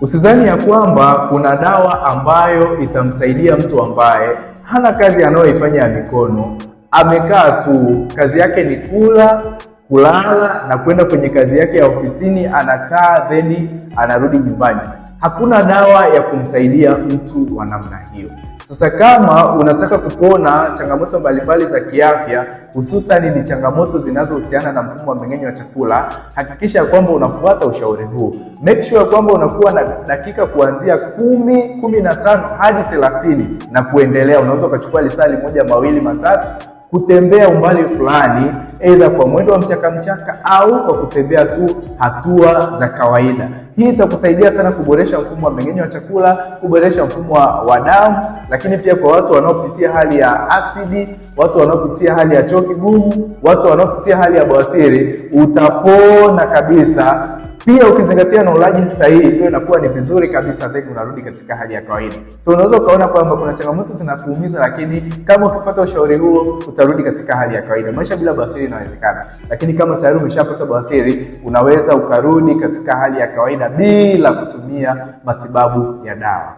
Usidhani ya kwamba kuna dawa ambayo itamsaidia mtu ambaye hana kazi anayoifanya ya mikono, amekaa tu, kazi yake ni kula, kulala na kwenda kwenye kazi yake ya ofisini, anakaa then anarudi nyumbani. Hakuna dawa ya kumsaidia mtu wa namna hiyo. Sasa kama unataka kupona changamoto mbalimbali za kiafya, hususan ni changamoto zinazohusiana na mfumo wa mmeng'enyo wa chakula, hakikisha kwamba unafuata ushauri huu. Make sure kwamba unakuwa na dakika kuanzia 10, 15 hadi 30 na kuendelea. Unaweza ukachukua lisali moja, mawili, matatu kutembea umbali fulani, aidha kwa mwendo wa mchaka au kwa kutembea tu hatua za kawaida. Hii itakusaidia sana kuboresha mfumo wa mmeng'enyo wa chakula, kuboresha mfumo wa damu, lakini pia kwa watu wanaopitia hali ya asidi, watu wanaopitia hali ya choo kigumu, watu wanaopitia hali ya bawasiri, utapona kabisa. Pia ukizingatia na ulaji sahihi, hiyo inakuwa ni vizuri kabisa, then unarudi katika hali ya kawaida. So unaweza ukaona kwamba kuna changamoto zinakuumiza, lakini kama ukipata ushauri huo utarudi katika hali ya kawaida. Maisha bila bawasiri inawezekana, lakini kama tayari umeshapata bawasiri, unaweza ukarudi katika hali ya kawaida bila kutumia matibabu ya dawa.